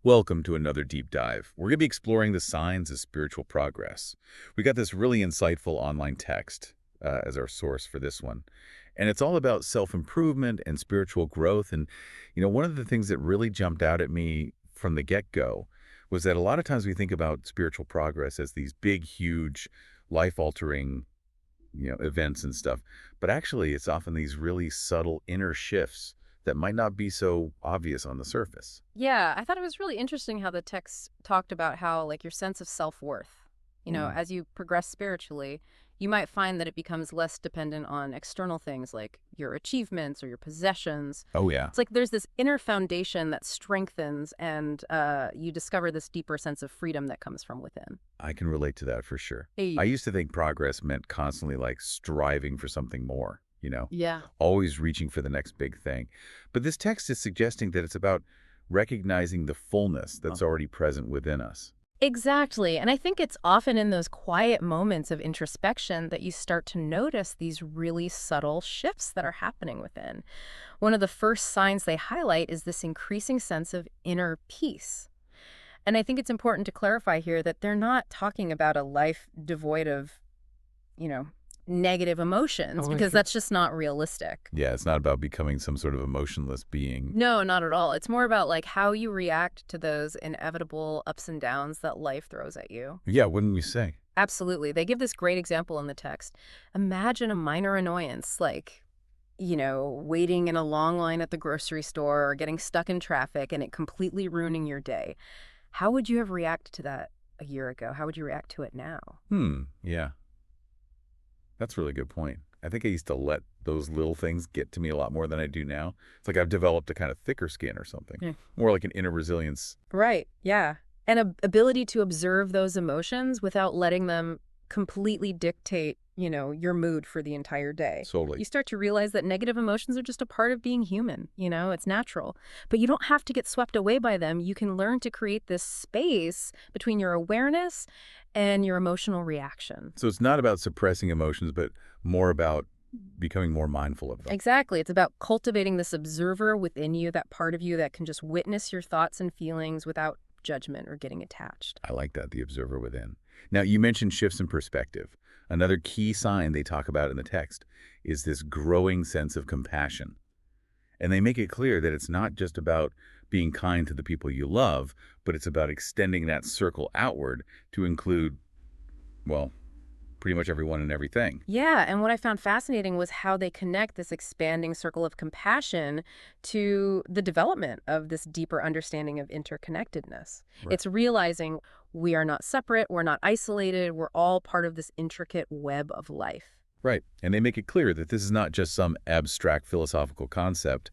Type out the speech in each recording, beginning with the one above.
Welcome to another deep dive. We're going to be exploring the signs of spiritual progress. We got this really insightful online text as our source for this one. And it's all about self-improvement and spiritual growth. And, one of the things that really jumped out at me from the get-go was that a lot of times we think about spiritual progress as these big, huge, life-altering, events and stuff. But actually, it's often these really subtle inner shifts that might not be so obvious on the surface. Yeah, I thought it was really interesting how the text talked about how, like, your sense of self-worth, Mm. as you progress spiritually, you might find that it becomes less dependent on external things like your achievements or your possessions. Oh, yeah. It's like there's this inner foundation that strengthens, and you discover this deeper sense of freedom that comes from within. I can relate to that for sure. I Hey. used to think progress meant constantly like striving for something more, Yeah. always reaching for the next big thing. But this text is suggesting that it's about recognizing the fullness that's already present within us. Exactly. And I think it's often in those quiet moments of introspection that you start to notice these really subtle shifts that are happening within. One of the first signs they highlight is this increasing sense of inner peace. And I think it's important to clarify here that they're not talking about a life devoid of, you know, negative emotions, Oh, because sure. that's just not realistic. Yeah, it's not about becoming some sort of emotionless being. No, not at all. It's more about like how you react to those inevitable ups and downs that life throws at you. Yeah, wouldn't you say? Absolutely. They give this great example in the text. Imagine a minor annoyance like, waiting in a long line at the grocery store or getting stuck in traffic and it completely ruining your day. How would you have reacted to that a year ago? How would you react to it now? Yeah, that's a really good point. I think I used to let those little things get to me a lot more than I do now. It's like I've developed a kind of thicker skin or something, Yeah. more like an inner resilience. Right. Yeah. And ability to observe those emotions without letting them completely dictate, your mood for the entire day. Solely. You start to realize that negative emotions are just a part of being human, it's natural. But you don't have to get swept away by them. You can learn to create this space between your awareness and your emotional reaction. So it's not about suppressing emotions, but more about becoming more mindful of them. Exactly. It's about cultivating this observer within you, that part of you that can just witness your thoughts and feelings without judgment or getting attached. I like that, the observer within. Now, you mentioned shifts in perspective. Another key sign they talk about in the text is this growing sense of compassion. And they make it clear that it's not just about being kind to the people you love, but it's about extending that circle outward to include, well, pretty much everyone and everything. Yeah, and what I found fascinating was how they connect this expanding circle of compassion to the development of this deeper understanding of interconnectedness. Right. It's realizing we are not separate, we're not isolated, we're all part of this intricate web of life. Right. And they make it clear that this is not just some abstract philosophical concept.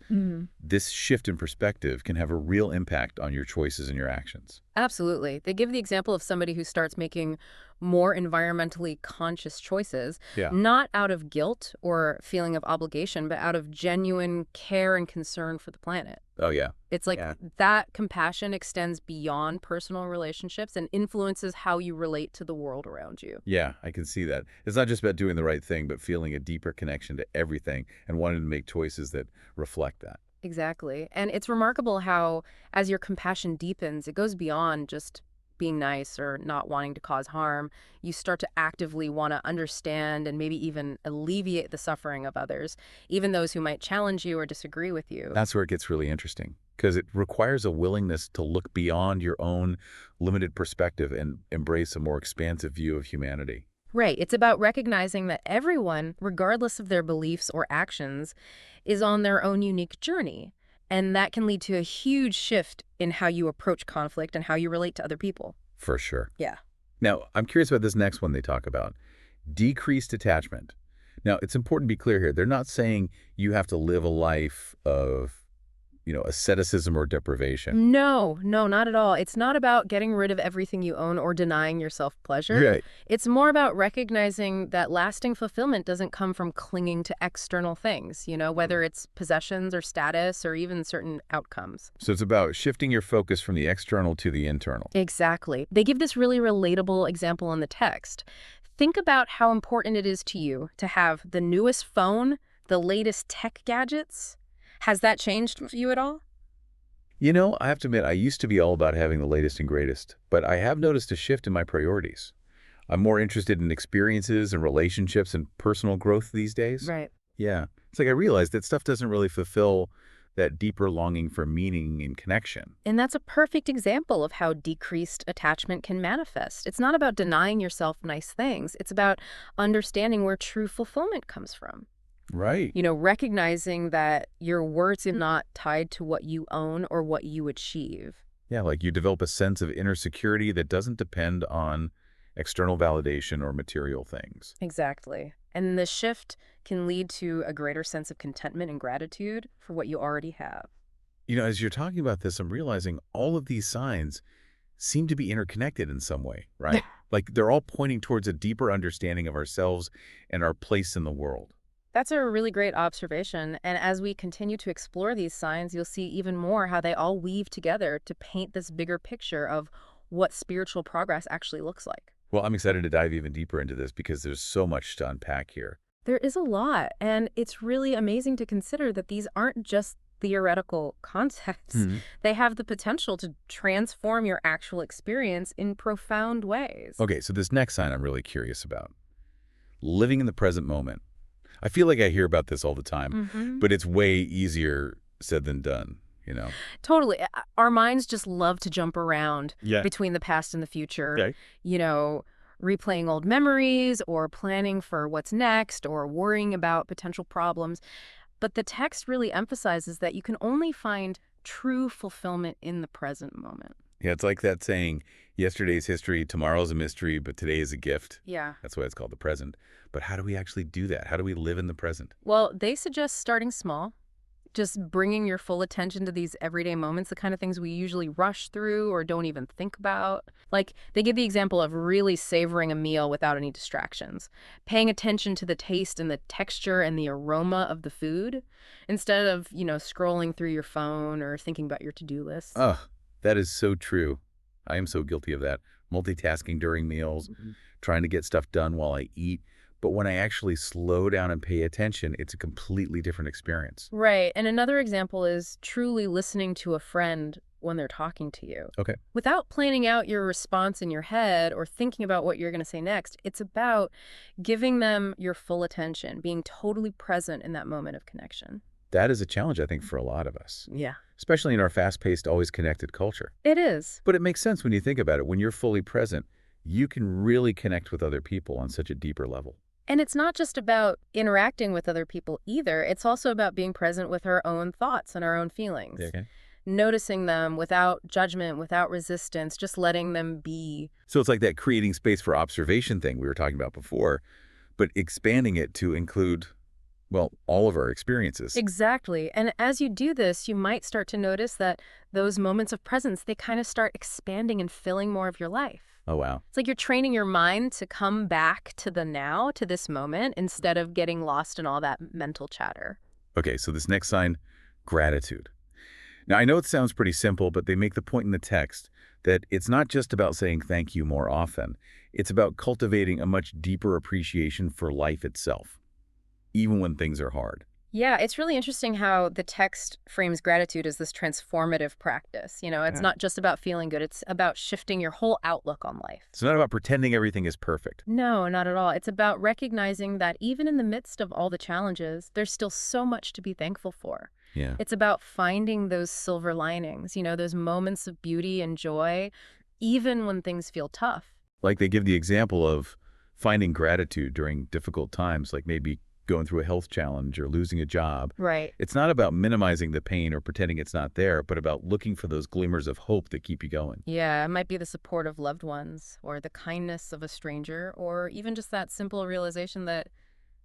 This shift in perspective can have a real impact on your choices and your actions. Absolutely. They give the example of somebody who starts making more environmentally conscious choices, Yeah. not out of guilt or feeling of obligation, but out of genuine care and concern for the planet. Oh, yeah. It's like Yeah. that compassion extends beyond personal relationships and influences how you relate to the world around you. Yeah, I can see that. It's not just about doing the right thing, but feeling a deeper connection to everything and wanting to make choices that reflect that. Exactly. And it's remarkable how, as your compassion deepens, it goes beyond just being nice or not wanting to cause harm. You start to actively want to understand and maybe even alleviate the suffering of others, even those who might challenge you or disagree with you. That's where it gets really interesting because it requires a willingness to look beyond your own limited perspective and embrace a more expansive view of humanity. Right. It's about recognizing that everyone, regardless of their beliefs or actions, is on their own unique journey. And that can lead to a huge shift in how you approach conflict and how you relate to other people. For sure. Yeah. Now, I'm curious about this next one they talk about, decreased attachment. Now, it's important to be clear here. They're not saying you have to live a life of, asceticism or deprivation. No, no, not at all. It's not about getting rid of everything you own or denying yourself pleasure. Right. It's more about recognizing that lasting fulfillment doesn't come from clinging to external things, whether it's possessions or status or even certain outcomes. So it's about shifting your focus from the external to the internal. Exactly. They give this really relatable example in the text. Think about how important it is to you to have the newest phone, the latest tech gadgets. Has that changed for you at all? I have to admit, I used to be all about having the latest and greatest, but I have noticed a shift in my priorities. I'm more interested in experiences and relationships and personal growth these days. Right. Yeah. It's like I realized that stuff doesn't really fulfill that deeper longing for meaning and connection. And that's a perfect example of how decreased attachment can manifest. It's not about denying yourself nice things. It's about understanding where true fulfillment comes from. Right. Recognizing that your worth is not tied to what you own or what you achieve. Yeah, like you develop a sense of inner security that doesn't depend on external validation or material things. Exactly. And the shift can lead to a greater sense of contentment and gratitude for what you already have. As you're talking about this, I'm realizing all of these signs seem to be interconnected in some way, right? Like they're all pointing towards a deeper understanding of ourselves and our place in the world. That's a really great observation. And as we continue to explore these signs, you'll see even more how they all weave together to paint this bigger picture of what spiritual progress actually looks like. Well, I'm excited to dive even deeper into this because there's so much to unpack here. There is a lot, and it's really amazing to consider that these aren't just theoretical concepts. Hmm. They have the potential to transform your actual experience in profound ways. Okay, so this next sign I'm really curious about. Living in the present moment. I feel like I hear about this all the time, hmm but it's way easier said than done. Totally. Our minds just love to jump around Yeah. between the past and the future, Okay. you know, replaying old memories or planning for what's next or worrying about potential problems. But the text really emphasizes that you can only find true fulfillment in the present moment. Yeah, it's like that saying, yesterday's history, tomorrow's a mystery, but today is a gift. Yeah. That's why it's called the present. But how do we actually do that? How do we live in the present? Well, they suggest starting small, just bringing your full attention to these everyday moments, the kind of things we usually rush through or don't even think about. Like, they give the example of really savoring a meal without any distractions, paying attention to the taste and the texture and the aroma of the food instead of, scrolling through your phone or thinking about your to-do list. Oh, that is so true. I am so guilty of that. Multitasking during meals, trying to get stuff done while I eat. But when I actually slow down and pay attention, it's a completely different experience. Right. And another example is truly listening to a friend when they're talking to you. Okay. Without planning out your response in your head or thinking about what you're going to say next, it's about giving them your full attention, being totally present in that moment of connection. That is a challenge, I think, for a lot of us, Yeah. especially in our fast-paced, always connected culture. It is. But it makes sense when you think about it. When you're fully present, you can really connect with other people on such a deeper level. And it's not just about interacting with other people either. It's also about being present with our own thoughts and our own feelings. Yeah, okay. Noticing them without judgment, without resistance, just letting them be. So it's like that creating space for observation thing we were talking about before, but expanding it to include, well, all of our experiences. Exactly. And as you do this, you might start to notice that those moments of presence, they kind of start expanding and filling more of your life. Oh, wow. It's like you're training your mind to come back to the now, to this moment, instead of getting lost in all that mental chatter. Okay, so this next sign, gratitude. Now, I know it sounds pretty simple, but they make the point in the text that it's not just about saying thank you more often. It's about cultivating a much deeper appreciation for life itself, even when things are hard. Yeah, it's really interesting how the text frames gratitude as this transformative practice. It's Yeah. not just about feeling good, it's about shifting your whole outlook on life. It's not about pretending everything is perfect. No, not at all. It's about recognizing that even in the midst of all the challenges, there's still so much to be thankful for. Yeah. It's about finding those silver linings, those moments of beauty and joy, even when things feel tough. Like they give the example of finding gratitude during difficult times, like maybe going through a health challenge or losing a job. Right. It's not about minimizing the pain or pretending it's not there, but about looking for those glimmers of hope that keep you going. Yeah, it might be the support of loved ones or the kindness of a stranger or even just that simple realization that,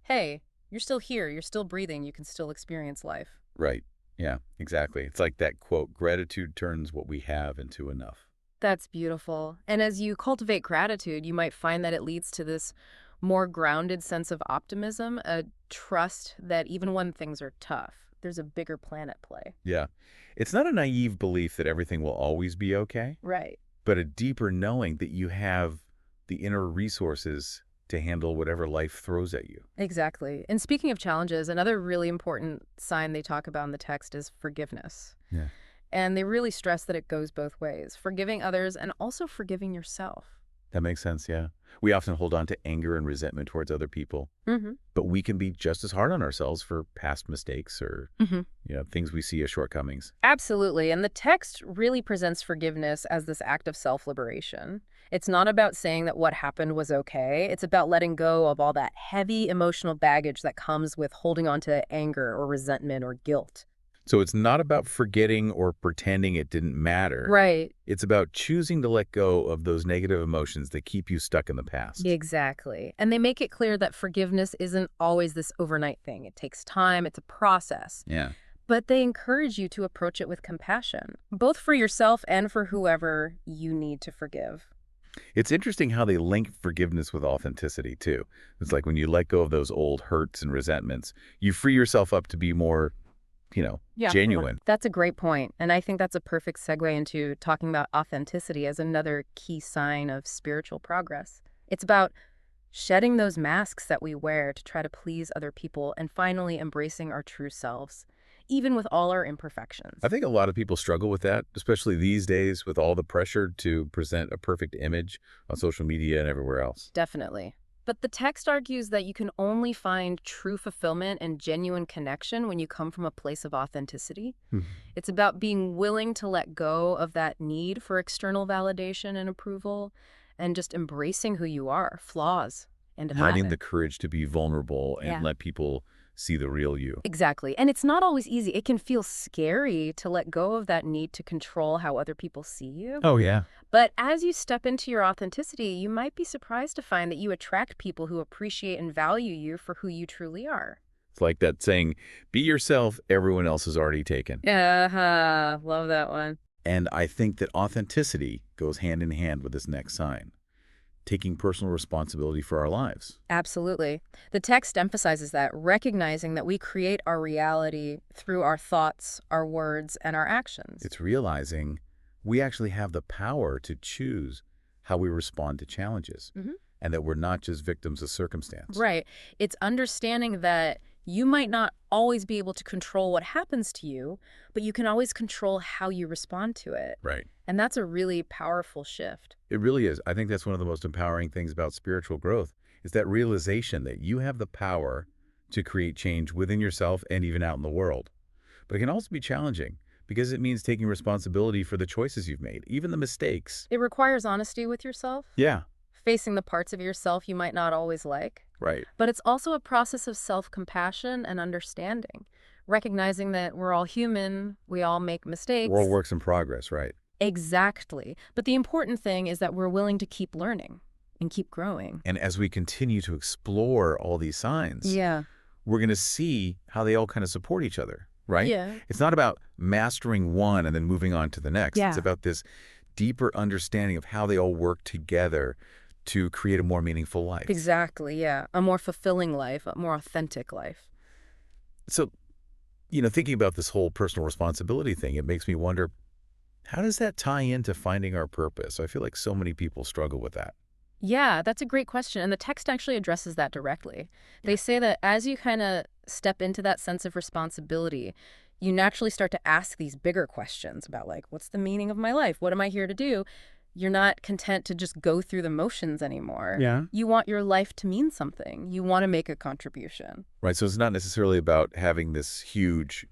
hey, you're still here, you're still breathing, you can still experience life. Right. Yeah, exactly. It's like that quote, gratitude turns what we have into enough. That's beautiful. And as you cultivate gratitude, you might find that it leads to this more grounded sense of optimism, a trust that even when things are tough, there's a bigger plan at play. Yeah. It's not a naive belief that everything will always be okay, Right. but a deeper knowing that you have the inner resources to handle whatever life throws at you. Exactly. And speaking of challenges, another really important sign they talk about in the text is forgiveness. Yeah. And they really stress that it goes both ways, forgiving others and also forgiving yourself. That makes sense, yeah. We often hold on to anger and resentment towards other people, Hmm. but we can be just as hard on ourselves for past mistakes or, Hmm. things we see as shortcomings. Absolutely. And the text really presents forgiveness as this act of self-liberation. It's not about saying that what happened was okay. It's about letting go of all that heavy emotional baggage that comes with holding on to anger or resentment or guilt. So it's not about forgetting or pretending it didn't matter. Right. It's about choosing to let go of those negative emotions that keep you stuck in the past. Exactly. And they make it clear that forgiveness isn't always this overnight thing. It takes time, it's a process. Yeah. But they encourage you to approach it with compassion, both for yourself and for whoever you need to forgive. It's interesting how they link forgiveness with authenticity, too. It's like when you let go of those old hurts and resentments, you free yourself up to be more, Yeah. genuine. That's a great point. And I think that's a perfect segue into talking about authenticity as another key sign of spiritual progress. It's about shedding those masks that we wear to try to please other people and finally embracing our true selves, even with all our I imperfections. think a lot of people struggle with that, especially these days with all the pressure to present a perfect image on social media and everywhere else. Definitely. But the text argues that you can only find true fulfillment and genuine connection when you come from a place of authenticity. Mhm. It's about being willing to let go of that need for external validation and approval and just embracing who you are, flaws and all of Finding it. the courage to be vulnerable and Yeah. let people see the real you. Exactly. And it's not always easy. It can feel scary to let go of that need to control how other people see you. Oh, yeah. But as you step into your authenticity, you might be surprised to find that you attract people who appreciate and value you for who you truly are. It's like that saying, be yourself, everyone else is already taken. Yeah, love that one. And I think that authenticity goes hand in hand with this next sign, taking personal responsibility for our lives. Absolutely. The text emphasizes that, recognizing that we create our reality through our thoughts, our words, and our actions. It's realizing we actually have the power to choose how we respond to challenges Mhm. and that we're not just victims of circumstance. Right. It's understanding that you might not always be able to control what happens to you, but you can always control how you respond to it. Right. And that's a really powerful shift. It really is. I think that's one of the most empowering things about spiritual growth is that realization that you have the power to create change within yourself and even out in the world. But it can also be challenging because it means taking responsibility for the choices you've made, even the mistakes. It requires honesty with yourself, Yeah, facing the parts of yourself you might not always like. right. But it's also a process of self-compassion and understanding, recognizing that we're all human, we all make We're all mistakes. works in progress, right? Exactly. But the important thing is that we're willing to keep learning and keep growing. And as we continue to explore all these signs, Yeah. we're going to see how they all kind of support each other, right? Yeah. It's not about mastering one and then moving on to the next. It's Yeah. about this deeper understanding of how they all work together to create a more meaningful life. Exactly, yeah. A more fulfilling life, a more authentic life. So, thinking about this whole personal responsibility thing, it makes me wonder, how does that tie into finding our purpose? I feel like so many people struggle with that. Yeah, that's a great question. And the text actually addresses that directly. They say that as you kind of step into that sense of responsibility, you naturally start to ask these bigger questions about, like, what's the meaning of my life? What am I here to do? You're not content to just go through the motions anymore. Yeah. You want your life to mean something. You want to make a contribution. Right. So it's not necessarily about having this huge,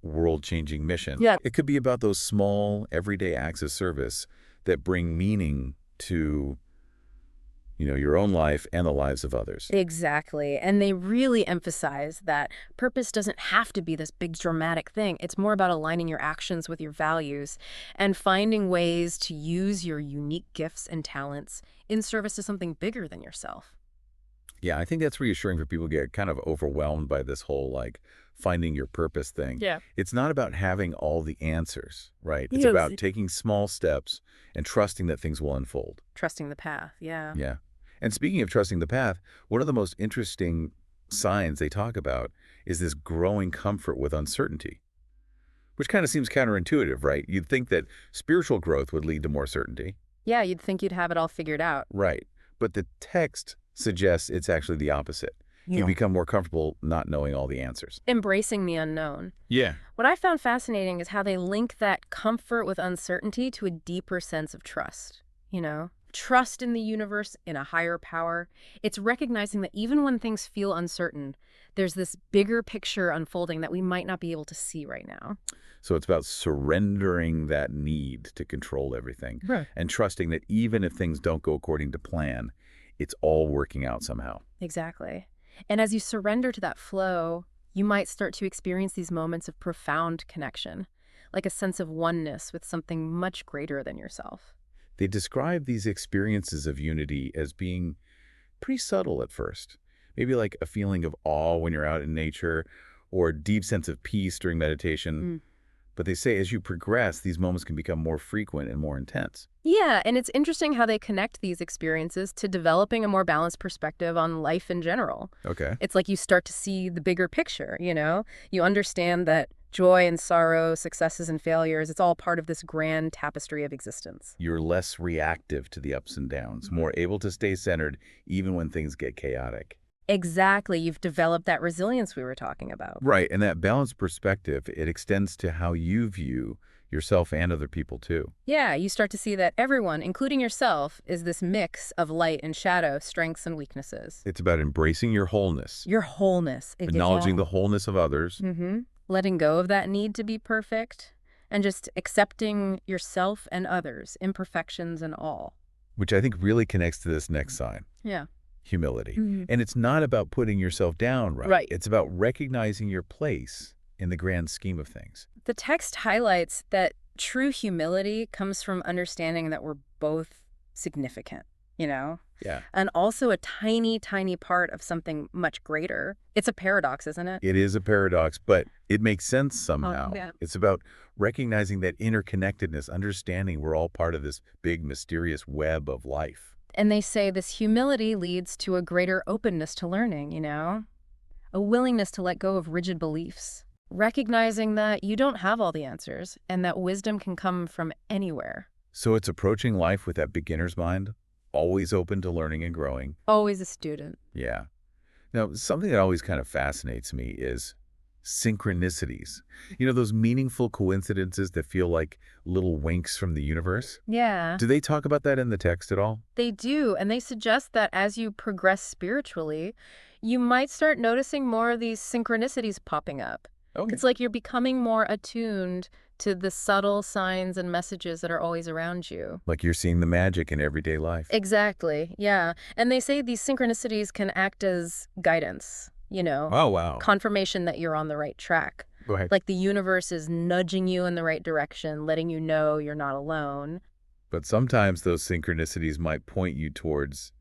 world-changing mission. Yeah. It could be about those small, everyday acts of service that bring meaning to, your own life and the lives of others. Exactly. And they really emphasize that purpose doesn't have to be this big dramatic thing. It's more about aligning your actions with your values and finding ways to use your unique gifts and talents in service to something bigger than yourself. Yeah, I think that's reassuring for people who get kind of overwhelmed by this whole, finding your purpose thing. Yeah. It's not about having all the answers, right? It's Yes. about taking small steps and trusting that things will unfold. Trusting the path. Yeah. Yeah. And speaking of trusting the path, one of the most interesting signs they talk about is this growing comfort with uncertainty, which kind of seems counterintuitive, right? You'd think that spiritual growth would lead to more certainty. Yeah, you'd think you'd have it all figured out. Right. But the text suggests it's actually the opposite. You become more comfortable not knowing all the answers. Embracing the unknown. Yeah. What I found fascinating is how they link that comfort with uncertainty to a deeper sense of trust. Trust in the universe, in a higher power. It's recognizing that even when things feel uncertain, there's this bigger picture unfolding that we might not be able to see right now. So it's about surrendering that need to control everything Right. and trusting that even if things don't go according to plan, it's all working out somehow. Exactly. And as you surrender to that flow, you might start to experience these moments of profound connection, like a sense of oneness with something much greater than yourself. They describe these experiences of unity as being pretty subtle at first. Maybe like a feeling of awe when you're out in nature or a deep sense of peace during meditation. Mm. But they say as you progress, these moments can become more frequent and more intense. Yeah, and it's interesting how they connect these experiences to developing a more balanced perspective on life in general. Okay. It's like you start to see the bigger picture. You understand that joy and sorrow, successes and failures, it's all part of this grand tapestry of existence. You're less reactive to the ups and downs, more able to stay centered even when things get chaotic. Exactly. You've developed that resilience we were talking about. Right, and that balanced perspective, it extends to how you view yourself and other people too. Yeah, you start to see that everyone, including yourself, is this mix of light and shadow, strengths and weaknesses. It's about embracing your wholeness, Your wholeness. acknowledging the wholeness of others, Letting go of that need to be perfect and just accepting yourself and others, imperfections and all. which I think really connects to this next sign, Yeah. humility. Mhm. And it's not about putting yourself down, right? Right. It's about recognizing your place in the grand scheme of things. The text highlights that true humility comes from understanding that we're both significant, Yeah. and also a tiny, tiny part of something much greater. It's a paradox, isn't it? It is a paradox, but it makes sense somehow. Yeah. It's about recognizing that interconnectedness, understanding we're all part of this big, mysterious web of life. And they say this humility leads to a greater openness to learning, a willingness to let go of rigid beliefs, recognizing that you don't have all the answers and that wisdom can come from anywhere. So it's approaching life with that beginner's mind, always open to learning and growing. Always a student. Yeah. Now, something that always kind of fascinates me is synchronicities. Those meaningful coincidences that feel like little winks from the universe. Yeah, Do they talk about that in the text at all? they do. And they suggest that as you progress spiritually, you might start noticing more of these synchronicities popping up. Okay. It's like you're becoming more attuned to the subtle signs and messages that are always around you. Like you're seeing the magic in everyday life. Exactly, yeah. And they say these synchronicities can act as guidance, Oh, wow. confirmation that you're on the right track. Go ahead. Like the universe is nudging you in the right direction, letting you know you're not alone. But sometimes those synchronicities might point you towards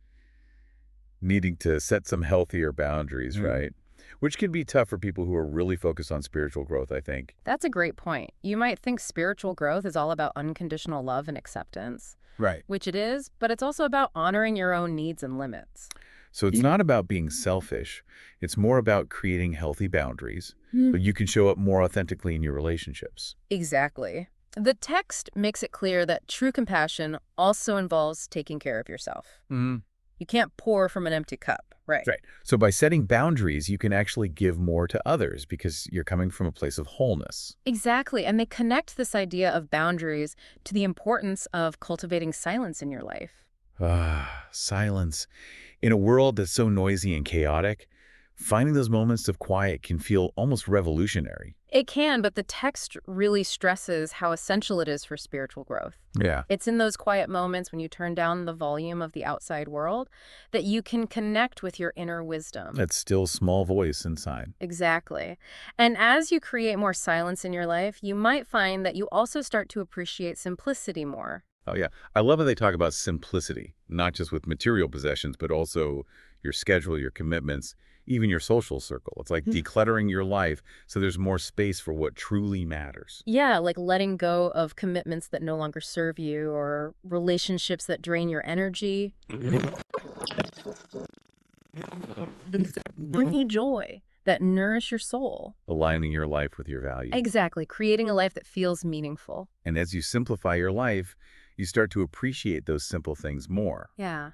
needing to set some healthier boundaries, right? Which can be tough for people who are really focused on spiritual growth, I think. That's a great point. You might think spiritual growth is all about unconditional love and acceptance, Right. which it is, but it's also about honoring your own needs and limits. So it's not about being selfish. It's more about creating healthy boundaries, Hmm. but you can show up more authentically in your relationships. Exactly. The text makes it clear that true compassion also involves taking care of yourself. You can't pour from an empty cup, right? Right. So by setting boundaries, you can actually give more to others because you're coming from a place of wholeness. Exactly. And they connect this idea of boundaries to the importance of cultivating silence in your life. Silence. In a world that's so noisy and chaotic, finding those moments of quiet can feel almost revolutionary. It can, but the text really stresses how essential it is for spiritual growth. Yeah. It's in those quiet moments when you turn down the volume of the outside world that you can connect with your inner wisdom. That still small voice inside. Exactly. And as you create more silence in your life, you might find that you also start to appreciate simplicity more. Oh, yeah. I love how they talk about simplicity, not just with material possessions, but also your schedule, your commitments, even your social circle. It's like decluttering your life so there's more space for what truly matters. Yeah, like letting go of commitments that no longer serve you or relationships that drain your energy. Bring you joy that nourish your soul. Aligning your life with your values. Exactly, creating a life that feels meaningful. And as you simplify your life, you start to appreciate those simple things more. Yeah.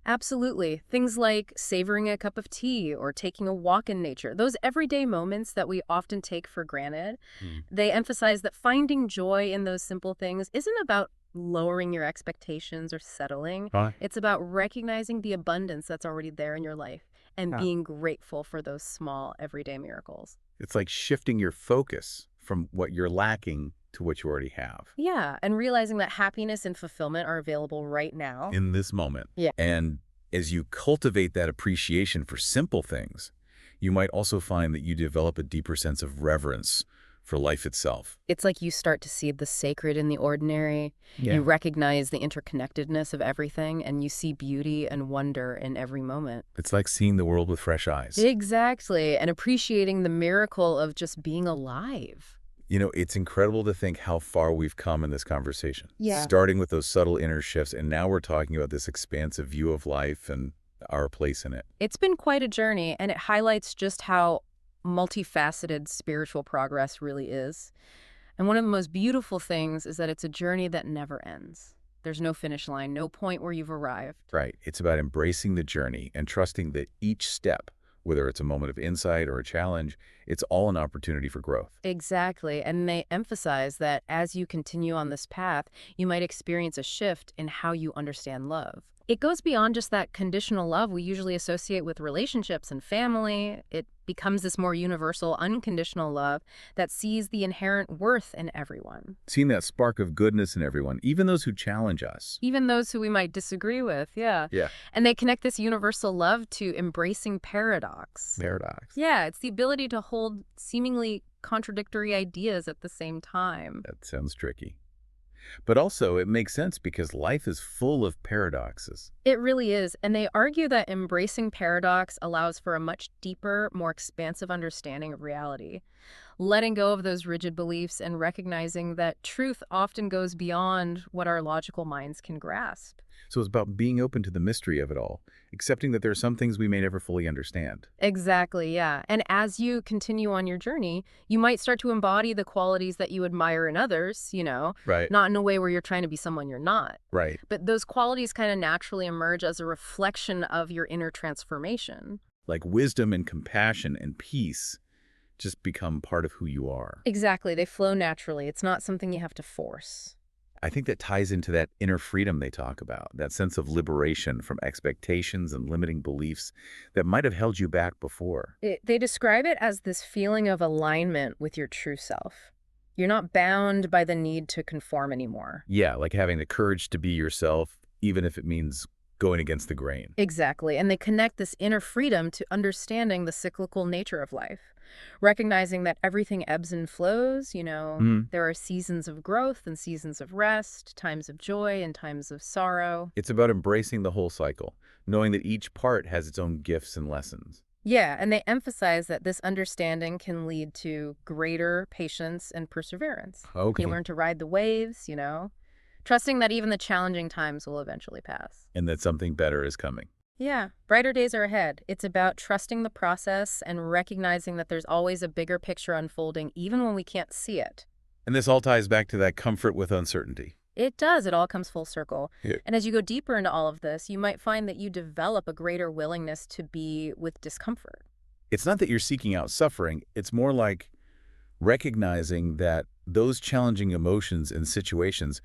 Absolutely. Things like savoring a cup of tea or taking a walk in nature, those everyday moments that we often take for granted, Hmm. they emphasize that finding joy in those simple things isn't about lowering your expectations or settling. Right. It's about recognizing the abundance that's already there in your life and Yeah. being grateful for those small everyday miracles. It's like shifting your focus from what you're lacking to what you already have Yeah, and realizing that happiness and fulfillment are available right now. in this moment. Yeah. And as you cultivate that appreciation for simple things, you might also find that you develop a deeper sense of reverence for life itself. It's like you start to see the sacred in the ordinary. You Yeah. recognize the interconnectedness of everything, and you see beauty and wonder in every moment. It's like seeing the world with fresh eyes. Exactly, and appreciating the miracle of just being alive. You know, it's incredible to think how far we've come in this conversation. Yeah. Starting with those subtle inner shifts, and now we're talking about this expansive view of life and our place in it. It's been quite a journey, and it highlights just how multifaceted spiritual progress really is. And one of the most beautiful things is that it's a journey that never ends. There's no finish line, no point where you've arrived. Right. It's about embracing the journey and trusting that each step, whether it's a moment of insight or a challenge, it's all an opportunity for growth. Exactly. And they emphasize that as you continue on this path, you might experience a shift in how you understand love. It goes beyond just that conditional love we usually associate with relationships and family. It becomes this more universal, unconditional love that sees the inherent worth in everyone, Seeing that spark of goodness in everyone, even those who challenge us. even those who we might disagree with. Yeah. Yeah. And they connect this universal love to embracing paradox. Paradox. Yeah, it's the ability to hold seemingly contradictory ideas at the same time. That sounds tricky. But also, it makes sense because life is full of paradoxes. It really is, and they argue that embracing paradox allows for a much deeper, more expansive understanding of reality. Letting go of those rigid beliefs and recognizing that truth often goes beyond what our logical minds can grasp. So it's about being open to the mystery of it all, accepting that there are some things we may never fully understand. Exactly, yeah. And as you continue on your journey, you might start to embody the qualities that you admire in others, Right. not in a way where you're trying to be someone you're not. Right. But those qualities kind of naturally emerge as a reflection of your inner transformation. Like wisdom and compassion and peace just become part of who you are. Exactly, they flow naturally. It's not something you have to force. I think that ties into that inner freedom they talk about, that sense of liberation from expectations and limiting beliefs that might have held you back before. They describe it as this feeling of alignment with your true self. You're not bound by the need to conform anymore. Yeah, like having the courage to be yourself, even if it means going against the grain. Exactly, and they connect this inner freedom to understanding the cyclical nature of life, recognizing that everything ebbs and flows. Mm. There are seasons of growth and seasons of rest, times of joy and times of sorrow. It's about embracing the whole cycle, knowing that each part has its own gifts and lessons. Yeah, and they emphasize that this understanding can lead to greater patience and perseverance. You Okay. learn to ride the waves, trusting that even the challenging times will eventually pass. And that something better is coming. Yeah, brighter days are ahead. It's about trusting the process and recognizing that there's always a bigger picture unfolding, even when we can't see it. And this all ties back to that comfort with uncertainty. It does. It all comes full circle. Yeah. And as you go deeper into all of this, you might find that you develop a greater willingness to be with discomfort. It's not that you're seeking out suffering, it's more like recognizing that those challenging emotions and situations,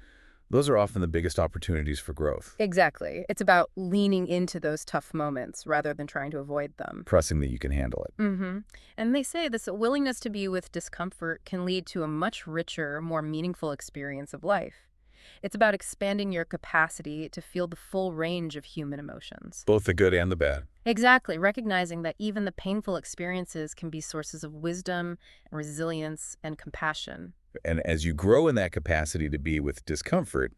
those are often the biggest opportunities for growth. Exactly. It's about leaning into those tough moments rather than trying to avoid them. Trusting that you can handle it. And they say this willingness to be with discomfort can lead to a much richer, more meaningful experience of life. It's about expanding your capacity to feel the full range of human emotions. Both the good and the bad. Exactly, recognizing that even the painful experiences can be sources of wisdom, resilience, and compassion. And as you grow in that capacity to be with discomfort,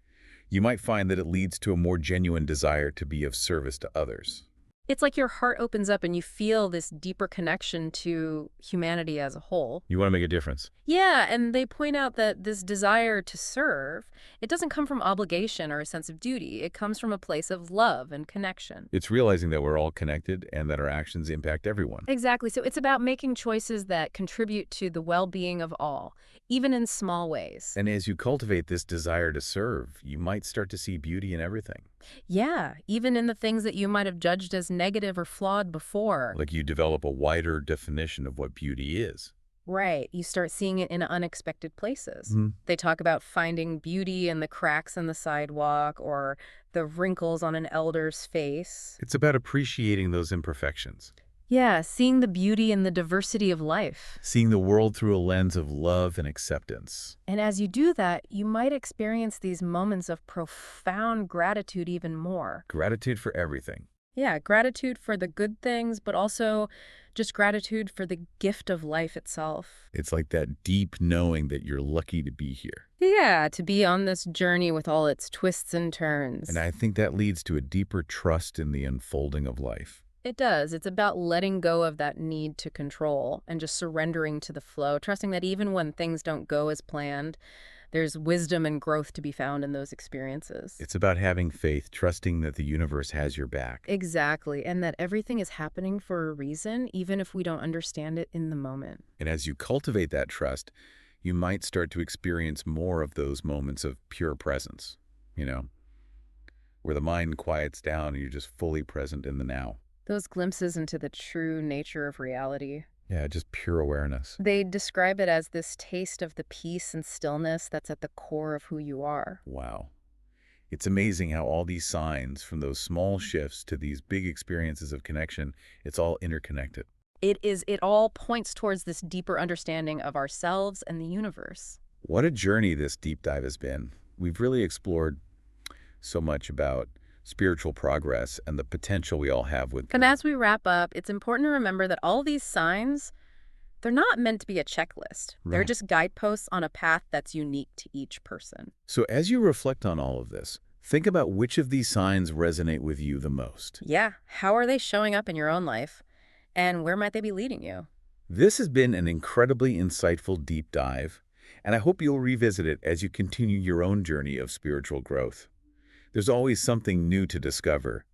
you might find that it leads to a more genuine desire to be of service to others. It's like your heart opens up and you feel this deeper connection to humanity as a whole. You want to make a difference. Yeah, and they point out that this desire to serve, it doesn't come from obligation or a sense of duty. It comes from a place of love and connection. It's realizing that we're all connected and that our actions impact everyone. Exactly. So it's about making choices that contribute to the well-being of all, even in small ways. And as you cultivate this desire to serve, you might start to see beauty in everything. Yeah, even in the things that you might have judged as negative or flawed before. Like you develop a wider definition of what beauty is. Right. You start seeing it in unexpected places. Hmm. They talk about finding beauty in the cracks in the sidewalk or the wrinkles on an elder's face. It's about appreciating those imperfections, Yeah, seeing the beauty in the diversity of life. seeing the world through a lens of love and acceptance. And as you do that, you might experience these moments of profound gratitude even more. Gratitude for everything. Yeah, gratitude for the good things, but also just gratitude for the gift of life itself. It's like that deep knowing that you're lucky to be here. Yeah, to be on this journey with all its twists and turns. And I think that leads to a deeper trust in the unfolding of life. It does. It's about letting go of that need to control and just surrendering to the flow, trusting that even when things don't go as planned, there's wisdom and growth to be found in those experiences. It's about having faith, trusting that the universe has your back. Exactly, and that everything is happening for a reason, even if we don't understand it in the moment. And as you cultivate that trust, you might start to experience more of those moments of pure presence, you know, where the mind quiets down and you're just fully present in the now. Those glimpses into the true nature of reality. Yeah, just pure awareness. They describe it as this taste of the peace and stillness that's at the core of who you are. Wow. It's amazing how all these signs, from those small shifts to these big experiences of connection, it's all interconnected. It all points towards this deeper understanding of ourselves and the universe. What a journey this deep dive has been. We've really explored so much about spiritual progress and the potential we all have with And as we wrap up, it's important to remember that all these signs, they're not meant to be a checklist. They're Right. just guideposts on a path that's unique to each person. So as you reflect on all of this, think about which of these signs resonate with you the most. Yeah, how are they showing up in your own life? And where might they be leading you? This has been an incredibly insightful deep dive, and I hope you'll revisit it as you continue your own journey of spiritual growth. There's always something new to discover,